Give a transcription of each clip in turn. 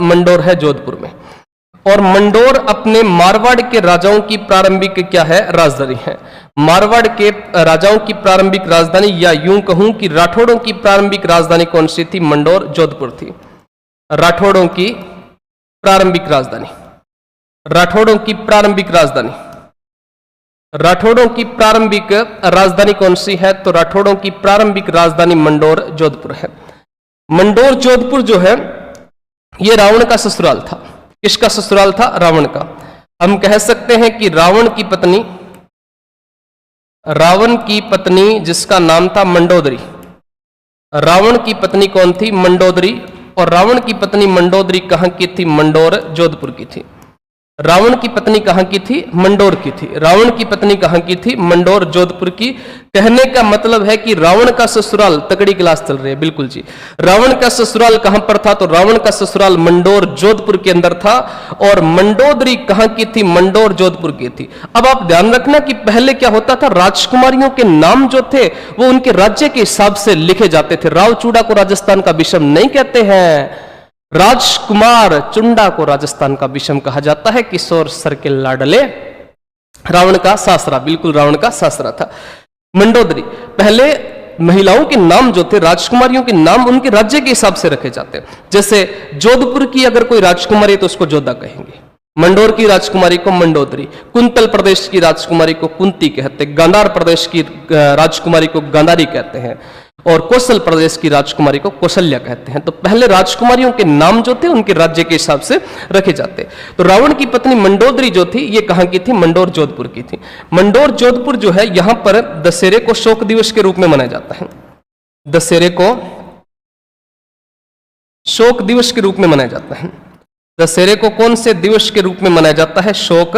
मंडोर है जोधपुर में। और मंडोर अपने मारवाड़ के राजाओं की प्रारंभिक क्या है, राजधानी है। मारवाड़ के राजाओं की प्रारंभिक राजधानी, या यूं कहूं कि राठौड़ों की प्रारंभिक राजधानी कौन सी थी, मंडोर जोधपुर थी। राठौड़ों की प्रारंभिक राजधानी, राठौड़ों की प्रारंभिक राजधानी, राठौड़ों की प्रारंभिक राजधानी कौन सी है, तो राठौड़ों की प्रारंभिक राजधानी मंडोर जोधपुर है। मंडोर जोधपुर जो है ये रावण का ससुराल था। किसका ससुराल था, रावण का। हम कह सकते हैं कि रावण की पत्नी जिसका नाम था मंडोदरी, रावण की पत्नी कौन थी, मंडोदरी। और रावण की पत्नी मंडोदरी कहां की थी, मंडोर जोधपुर की थी। रावण की पत्नी कहां की थी, मंडोर की थी। रावण की पत्नी कहां की थी, मंडोर जोधपुर की। कहने का मतलब है कि रावण का ससुराल, तगड़ी क्लास चल रही है, बिल्कुल जी। रावण का ससुराल कहां पर था, तो रावण का ससुराल मंडोर जोधपुर के अंदर था। और मंडोदरी कहां की थी, मंडोर जोधपुर की थी। अब आप ध्यान रखना कि पहले क्या होता था, राजकुमारियों के नाम जो थे वो उनके राज्य के हिसाब से लिखे जाते थे। रावचूड़ा को राजस्थान का विषम नहीं कहते हैं, राजकुमार चुंडा को राजस्थान का विषम कहा जाता है। किशोर सर के लाडले, रावण का सासरा, बिल्कुल रावण का सासरा था मंडोदरी। पहले महिलाओं के नाम जो थे, राजकुमारियों के नाम उनके राज्य के हिसाब से रखे जाते हैं। जैसे जोधपुर की अगर कोई राजकुमारी है तो उसको जोधा कहेंगे, मंडोर की राजकुमारी को मंडोदरी, कुंतल प्रदेश की राजकुमारी को कुंती कहते हैं, गांधार प्रदेश की राजकुमारी को गांधारी कहते हैं, और कौशल प्रदेश की राजकुमारी को कौशल्या कहते हैं। तो पहले राजकुमारियों के नाम जो थे उनके राज्य के हिसाब से रखे जाते। तो रावण की पत्नी मंडोदरी जो थी ये कहां की थी, मंडोर जोधपुर की थी। मंडोर जोधपुर जो है यहां पर दशहरे को शोक दिवस के रूप में मनाया जाता है। दशहरे को शोक दिवस के रूप में मनाया जाता है। दशहरे को कौन से दिवस के रूप में मनाया जाता है, शोक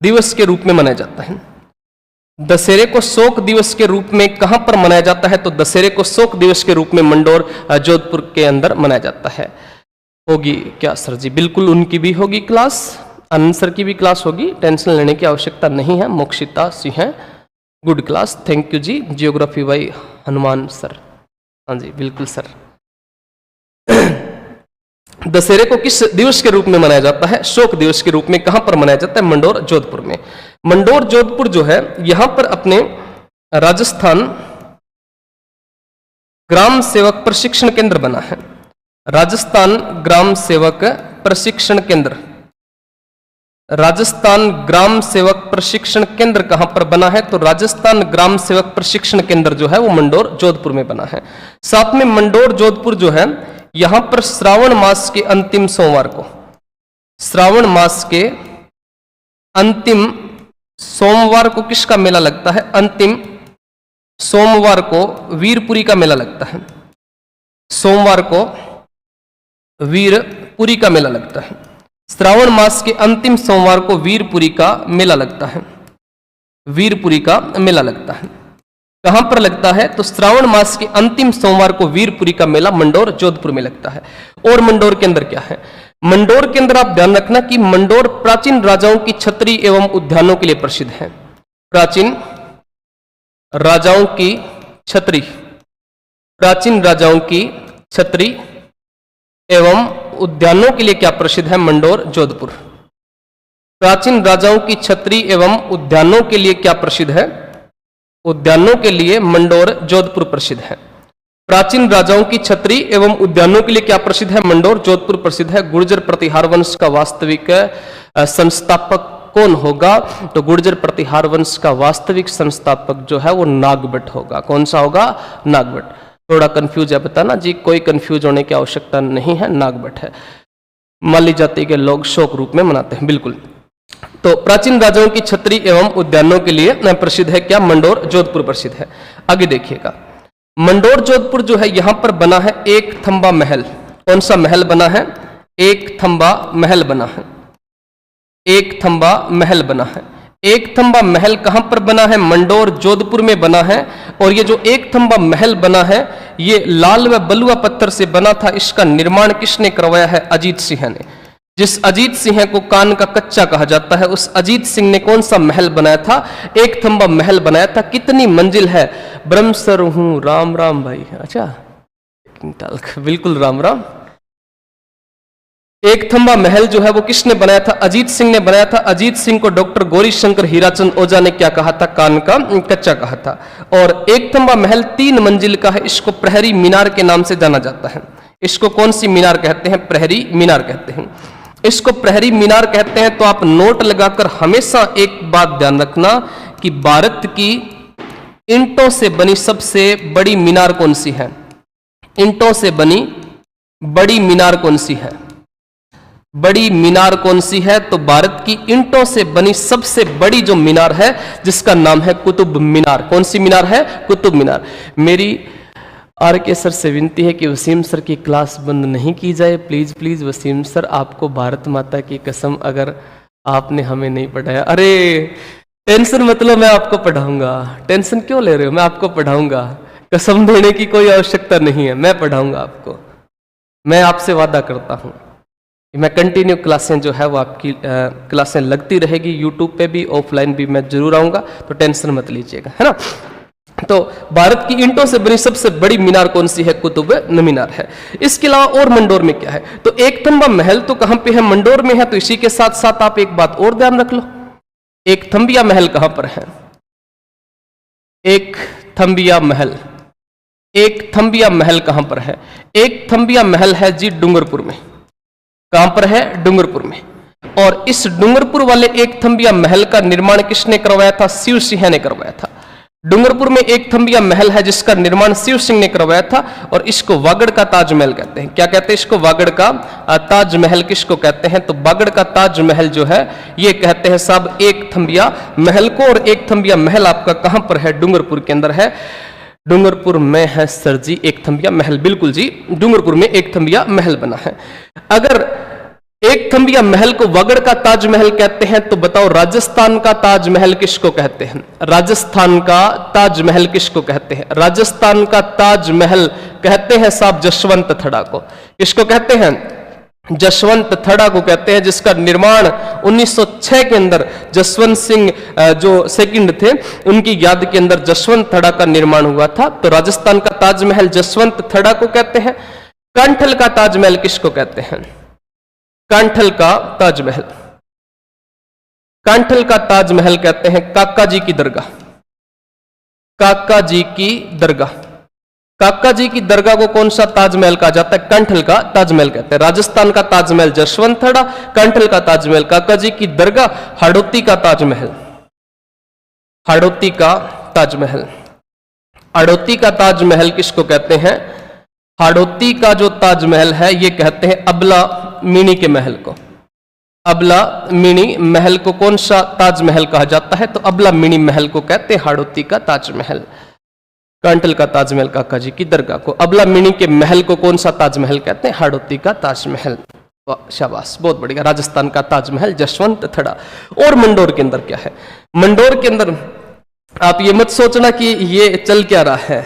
दिवस के रूप में मनाया जाता है। दशहरे को शोक दिवस के रूप में कहां पर मनाया जाता है, तो दशहरे को शोक दिवस के रूप में मंडोर जोधपुर के अंदर मनाया जाता है। होगी क्या सर जी, बिल्कुल उनकी भी होगी क्लास, आनंद सर की भी क्लास होगी, टेंशन लेने की आवश्यकता नहीं है। Mokshita Singh, good class, thank you जी। जियोग्राफी बाई हनुमान सर, हाँ जी बिल्कुल सर। दशहरे को किस दिवस के रूप में मनाया जाता है, शोक दिवस के रूप में। कहां पर मनाया जाता है, मंडोर जोधपुर में। मंडोर जोधपुर जो है यहां पर अपने राजस्थान ग्राम सेवक प्रशिक्षण केंद्र बना है। राजस्थान ग्राम सेवक प्रशिक्षण केंद्र, राजस्थान ग्राम सेवक प्रशिक्षण केंद्र कहां पर बना है, तो राजस्थान ग्राम सेवक प्रशिक्षण केंद्र जो है वो मंडोर जोधपुर में बना है। साथ में मंडोर जोधपुर जो है यहां पर श्रावण मास के अंतिम सोमवार को, श्रावण मास के अंतिम सोमवार को किसका मेला लगता है, अंतिम सोमवार को वीरपुरी का मेला लगता है। सोमवार को वीरपुरी का मेला लगता है। श्रावण मास के अंतिम सोमवार को वीरपुरी का मेला लगता है। वीरपुरी का मेला लगता है कहां पर लगता है, तो श्रावण मास के अंतिम सोमवार को वीरपुरी का मेला मंडोर जोधपुर में लगता है। और मंडोर के अंदर क्या है, मंडोर के अंदर आप ध्यान रखना कि मंडोर प्राचीन राजाओं की छत्री एवं उद्यानों के लिए प्रसिद्ध है। प्राचीन राजाओं की छत्री, प्राचीन राजाओं की छत्री एवं उद्यानों के लिए क्या प्रसिद्ध है, मंडोर जोधपुर। प्राचीन राजाओं की छत्री एवं उद्यानों के लिए क्या प्रसिद्ध है, उद्यानों के लिए मंडोर जोधपुर प्रसिद्ध है। प्राचीन राजाओं की छत्री एवं उद्यानों के लिए क्या प्रसिद्ध है, मंडोर जोधपुर प्रसिद्ध है। गुर्जर प्रतिहार वंश का वास्तविक संस्थापक कौन होगा, तो गुर्जर प्रतिहार वंश का वास्तविक संस्थापक जो है वो नागभट्ट होगा। कौन सा होगा, नागभट्ट। थोड़ा कंफ्यूज है बताना जी, कोई कंफ्यूज होने की आवश्यकता नहीं है, नागभट्ट है। माली जाति के लोग शोक रूप में मनाते हैं, बिल्कुल। तो प्राचीन राजाओं की छत्री एवं उद्यानों के लिए प्रसिद्ध है क्या, मंडोर जोधपुर प्रसिद्ध है। आगे देखिएगा, मंडोर जोधपुर जो है यहां पर बना है एक थंबा महल। कौन सा महल बना है, एक थंबा महल बना है। एक थंबा महल बना है। एक थंबा महल कहां पर बना है, मंडोर जोधपुर में बना है। और ये जो एक थंबा महल बना है ये लाल व बलुआ पत्थर से बना था। इसका निर्माण किसने करवाया है, अजीत सिंह ने। जिस अजीत सिंह को कान का कच्चा कहा जाता है, उस अजीत सिंह ने कौन सा महल बनाया था, एक थंबा महल बनाया था। कितनी मंजिल है, ब्रह्मसर हूं, राम राम भाई। अच्छा बिल्कुल राम राम। एक थंबा महल जो है वो किसने बनाया था? अजीत सिंह ने बनाया था। अजीत सिंह को डॉक्टर गौरी शंकर हीराचंद ओझा ने क्या कहा था? कान का कच्चा कहा था। और एक थंबा महल 3 मंजिल का है, इसको प्रहरी मीनार के नाम से जाना जाता है। इसको कौन सी मीनार कहते हैं? प्रहरी मीनार कहते हैं। इसको प्रहरी मीनार कहते हैं। तो आप नोट लगाकर हमेशा एक बात ध्यान रखना कि भारत की ईंटों से बनी सबसे बड़ी मीनार कौन सी है? ईंटों से बनी बड़ी मीनार कौन सी है? बड़ी मीनार कौन सी है? तो भारत की ईंटों से बनी सबसे बड़ी जो मीनार है जिसका नाम है कुतुब मीनार। कौन सी मीनार है? कुतुब मीनार। मेरी आर के सर से विनती है कि वसीम सर की क्लास बंद नहीं की जाए, प्लीज प्लीज। वसीम सर, आपको भारत माता की कसम, अगर आपने हमें नहीं पढ़ाया, अरे टेंशन मत लो, मैं आपको पढ़ाऊंगा। टेंशन क्यों ले रहे हो? मैं आपको पढ़ाऊंगा। कसम देने की कोई आवश्यकता नहीं है, मैं पढ़ाऊंगा आपको। मैं आपसे वादा करता हूं, मैं कंटिन्यू क्लासें जो है वो आपकी क्लासें लगती रहेगी, यूट्यूब पे भी, ऑफलाइन भी मैं जरूर आऊंगा, तो टेंशन मत लीजिएगा, है ना। तो भारत की ईंटों से बनी सबसे बड़ी मीनार कौन सी है? कुतुब मीनार है। इसके अलावा और मंडोर में क्या है? तो एक थंबा महल तो कहां पे है? मंडोर में है। तो इसी के साथ साथ आप एक बात और ध्यान रख लो, एक थंबिया महल कहां पर है? एक थंबिया महल, एक थंबिया महल कहां पर है? एक थंबिया महल है जी डूंगरपुर में। कहां पर है? डूंगरपुर में। और इस डूंगरपुर वाले एक थंबिया महल का निर्माण किसने करवाया था? शिव सिंह ने करवाया था। डूंगरपुर में एक थंबिया महल है जिसका निर्माण शिव सिंह ने करवाया था, और इसको वागड़ का ताजमहल कहते हैं। क्या कहते हैं इसको? वागड़ का ताजमहल किसको कहते हैं? तो वागड़ का ताजमहल जो है ये कहते हैं साहब एक थंबिया महल को। और एक थंबिया महल आपका कहां पर है? डूंगरपुर के अंदर है। डूंगरपुर में है सर जी एक थंबिया महल। बिल्कुल जी, डूंगरपुर में एक थंबिया महल बना है। अगर एक थंबिया महल को वागड़ का ताजमहल कहते हैं तो बताओ राजस्थान का ताजमहल किसको कहते हैं? राजस्थान का ताजमहल किसको कहते हैं? राजस्थान का ताजमहल कहते हैं साहब जसवंत थड़ा को। किसको कहते हैं? जसवंत थड़ा को कहते हैं, जिसका निर्माण 1906 के अंदर जसवंत सिंह जो सेकंड थे उनकी याद के अंदर जसवंत थड़ा का निर्माण हुआ था। तो राजस्थान का ताजमहल जसवंत थड़ा को कहते हैं। कांठल का ताजमहल किसको कहते हैं? कांठल का ताजमहल, कांठल का ताजमहल कहते हैं काका जी की दरगाह। काका जी की दरगाह, काका जी की दरगाह को कौन सा ताजमहल कहा जाता है? कांठल का ताजमहल कहते हैं। राजस्थान का ताजमहल जसवंत थड़ा, कांठल का ताजमहल काका जी की दरगाह, हाड़ौती का ताजमहल, हाड़ौती का ताजमहल। हाड़ौती का ताजमहल किसको कहते हैं? हाड़ौती का जो ताजमहल है ये कहते हैं अबला मिनी के महल को। अबला मिनी महल को कौन सा ताजमहल कहा जाता है? तो अबला मिनी महल को कहते हैं हाड़ौती का ताजमहल। कांठल का ताजमहल काका जी की दरगाह को, अबला मिनी के महल को कौन सा ताजमहल कहते हैं? हाड़ौती का ताजमहल। शाबाश, बहुत बढ़िया। राजस्थान का ताजमहल जसवंत थड़ा। और मंडोर के अंदर क्या है? मंडोर के अंदर आप ये मत सोचना कि ये चल क्या रहा है,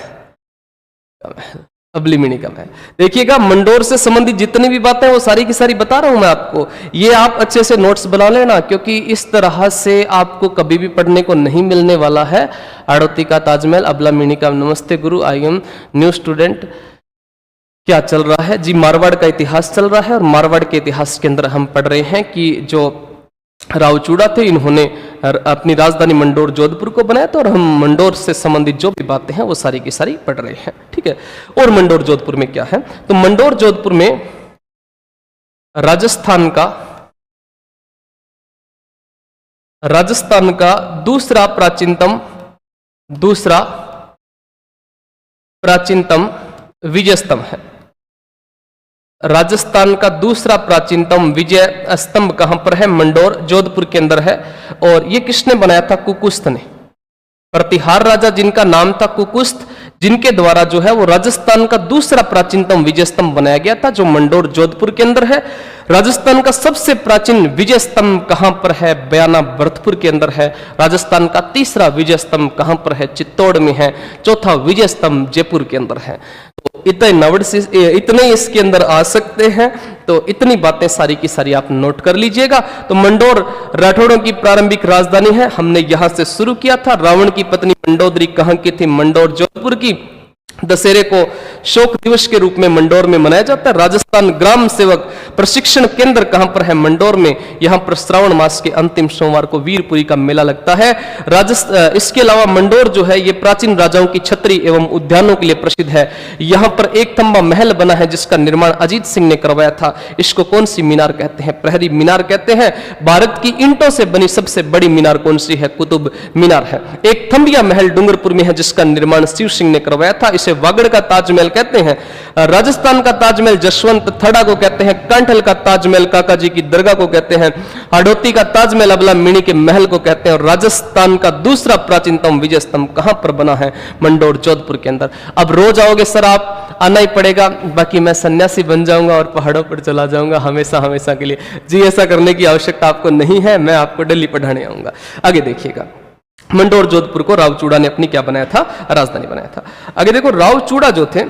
अबली मिनी का महल। देखिएगा मंडोर से संबंधित जितनी भी बातें वो सारी की सारी बता रहा हूं मैं आपको। ये आप अच्छे से नोट्स बना लेना, क्योंकि इस तरह से आपको कभी भी पढ़ने को नहीं मिलने वाला है। हाड़ौती का ताजमहल, अबला मिनी का। नमस्ते गुरु, आई एम न्यू स्टूडेंट। क्या चल रहा है जी? मारवाड़ का इतिहास चल रहा है, और मारवाड़ के इतिहास के अंदर हम पढ़ रहे हैं कि जो रावचूड़ा थे इन्होंने अपनी राजधानी मंडोर जोधपुर को बनाया था, और हम मंडोर से संबंधित जो भी बातें हैं वो सारी की सारी पढ़ रहे हैं, ठीक है। और मंडोर जोधपुर में क्या है? तो मंडोर जोधपुर में राजस्थान का दूसरा प्राचीनतम विजय स्तंभ है। राजस्थान का दूसरा प्राचीनतम विजय स्तंभ कहां पर है? मंडोर जोधपुर के अंदर है। और ये किसने बनाया था? कुकुस्त ने। प्रतिहार राजा जिनका नाम था कुकुस्त, जिनके द्वारा जो है वो राजस्थान का दूसरा प्राचीनतम विजय स्तंभ बनाया गया था, जो मंडोर जोधपुर के अंदर है। राजस्थान का सबसे प्राचीन विजय स्तंभ कहां पर है? बयाना भरतपुर के अंदर है। राजस्थान का तीसरा विजय स्तंभ कहां पर है? चित्तौड़ में है। चौथा विजय स्तंभ जयपुर के अंदर है। तो इतने इसके अंदर आ सकते हैं। तो इतनी बातें सारी की सारी आप नोट कर लीजिएगा। तो मंडोर राठौड़ों की प्रारंभिक राजधानी है। हमने यहां से शुरू किया था। रावण की पत्नी मंडोदरी कहां की थी? मंडोर जोधपुर की। दशहरे को शोक दिवस के रूप में मंडौर में मनाया जाता है। राजस्थान ग्राम सेवक प्रशिक्षण केंद्र कहां पर है? मंडौर में। यहां पर श्रावण मास के अंतिम सोमवार को वीरपुरी का मेला लगता है। इसके अलावा मंडौर जो है ये प्राचीन राजाओं की छत्री एवं उद्यानों के लिए प्रसिद्ध है। यहां पर एक थंबा महल बना है जिसका निर्माण अजीत सिंह ने करवाया था। इसको कौन सी मीनार कहते हैं? प्रहरी मीनार कहते हैं। भारत की ईंटों से बनी सबसे बड़ी मीनार कौन सी है? कुतुब मीनार है। एक थंबिया महल डूंगरपुर में है जिसका निर्माण शिव सिंह ने करवाया था। इसे वागड़ का ताजमहल कहते हैं। राजस्थान का ताजमहल जसवंत थड़ा को कहते हैं। कंठल का ताजमहल काका जी की दरगाह को कहते हैं। हाड़ौती का ताजमहल अबला मिनी के महल को कहते हैं। और राजस्थान का दूसरा प्राचीनतम विजय स्तंभ कहां पर बना है? मंडौर जोधपुर के अंदर। अब रोज आओगे सर, आप आना ही पड़ेगा, बाकी मैं सन्यासी बन जाऊंगा और पहाड़ों पर चला जाऊंगा हमेशा हमेशा के लिए। जी ऐसा करने की आवश्यकता आपको नहीं है, मैं आपको दिल्ली पढ़ाने आऊंगा। आगे देखिएगा, मंडौर जोधपुर को रावचूड़ा ने अपनी क्या बनाया था? राजधानी बनाया था। आगे देखो, रावचूड़ा जो थे